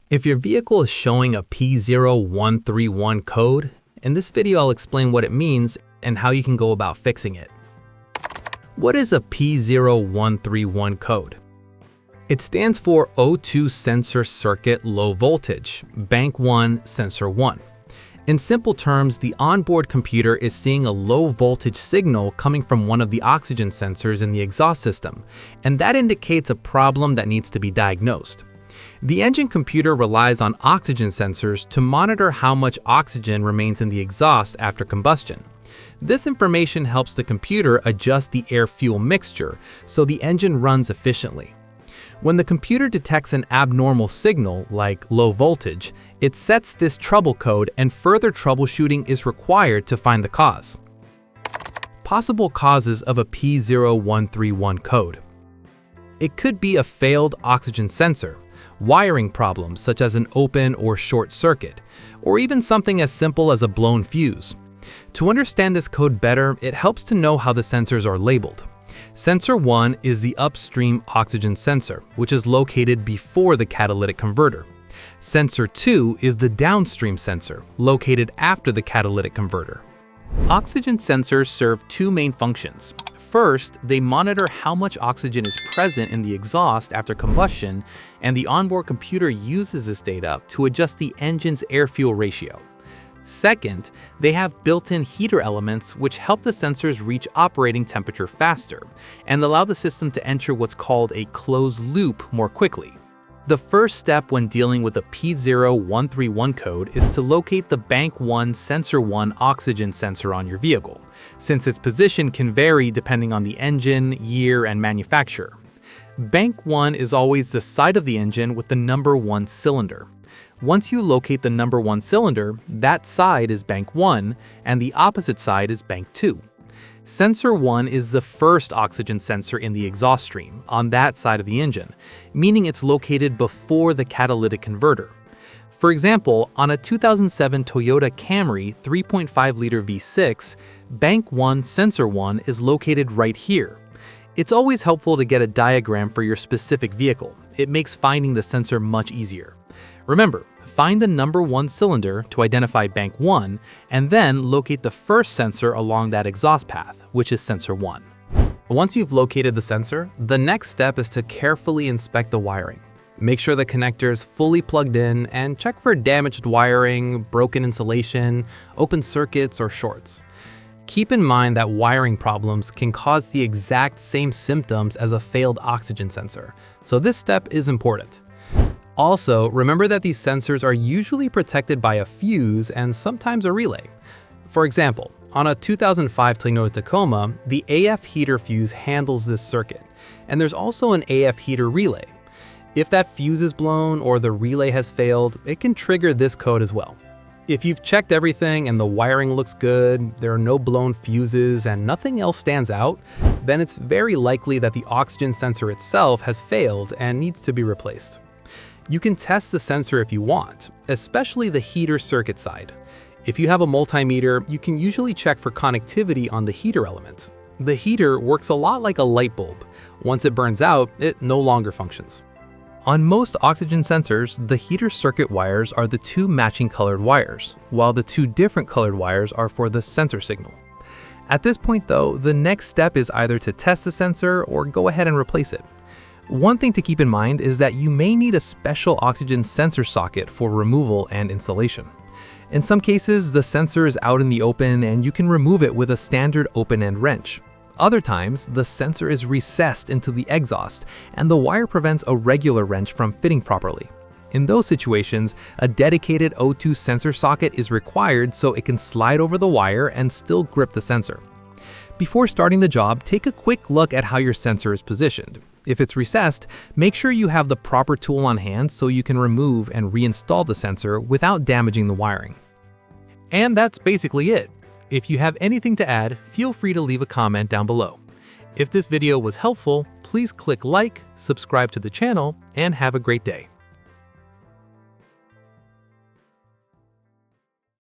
If your vehicle is showing a P0131 code, in this video I'll explain what it means and how you can go about fixing it. What is a P0131 code? It stands for O2 Sensor Circuit Low Voltage, Bank 1, Sensor 1. In simple terms, the onboard computer is seeing a low voltage signal coming from one of the oxygen sensors in the exhaust system, and that indicates a problem that needs to be diagnosed. The engine computer relies on oxygen sensors to monitor how much oxygen remains in the exhaust after combustion. This information helps the computer adjust the air-fuel mixture so the engine runs efficiently. When the computer detects an abnormal signal, like low voltage, it sets this trouble code and further troubleshooting is required to find the cause. Possible causes of a P0131 code. It could be a failed oxygen sensor, wiring problems such as an open or short circuit, or even something as simple as a blown fuse. To understand this code better, it helps to know how the sensors are labeled. Sensor 1 is the upstream oxygen sensor, which is located before the catalytic converter. Sensor 2 is the downstream sensor, located after the catalytic converter. Oxygen sensors serve two main functions. First, they monitor how much oxygen is present in the exhaust after combustion, and the onboard computer uses this data to adjust the engine's air-fuel ratio. Second, they have built-in heater elements which help the sensors reach operating temperature faster and allow the system to enter what's called a closed loop more quickly. The first step when dealing with a P0131 code is to locate the Bank 1 Sensor 1 oxygen sensor on your vehicle, since its position can vary depending on the engine, year, and manufacturer. Bank 1 is always the side of the engine with the number 1 cylinder. Once you locate the number 1 cylinder, that side is Bank 1, and the opposite side is Bank 2. Sensor 1 is the first oxygen sensor in the exhaust stream, on that side of the engine, meaning it's located before the catalytic converter. For example, on a 2007 Toyota Camry 3.5-liter V6, Bank 1 Sensor 1 is located right here. It's always helpful to get a diagram for your specific vehicle. It makes finding the sensor much easier. Remember, find the number 1 cylinder to identify Bank 1, and then locate the first sensor along that exhaust path, which is Sensor 1. Once you've located the sensor, the next step is to carefully inspect the wiring. Make sure the connector is fully plugged in and check for damaged wiring, broken insulation, open circuits, or shorts. Keep in mind that wiring problems can cause the exact same symptoms as a failed oxygen sensor, so this step is important. Also, remember that these sensors are usually protected by a fuse and sometimes a relay. For example, on a 2005 Toyota Tacoma, the AF heater fuse handles this circuit, and there's also an AF heater relay. If that fuse is blown or the relay has failed, it can trigger this code as well. If you've checked everything and the wiring looks good, there are no blown fuses, and nothing else stands out, then it's very likely that the oxygen sensor itself has failed and needs to be replaced. You can test the sensor if you want, especially the heater circuit side. If you have a multimeter, you can usually check for connectivity on the heater element. The heater works a lot like a light bulb. Once it burns out, it no longer functions. On most oxygen sensors, the heater circuit wires are the two matching colored wires, while the two different colored wires are for the sensor signal. At this point though, the next step is either to test the sensor or go ahead and replace it. One thing to keep in mind is that you may need a special oxygen sensor socket for removal and installation. In some cases, the sensor is out in the open and you can remove it with a standard open-end wrench. Other times, the sensor is recessed into the exhaust and the wire prevents a regular wrench from fitting properly. In those situations, a dedicated O2 sensor socket is required so it can slide over the wire and still grip the sensor. Before starting the job, take a quick look at how your sensor is positioned. If it's recessed, make sure you have the proper tool on hand so you can remove and reinstall the sensor without damaging the wiring. And that's basically it. If you have anything to add, feel free to leave a comment down below. If this video was helpful, please click like, subscribe to the channel, and have a great day.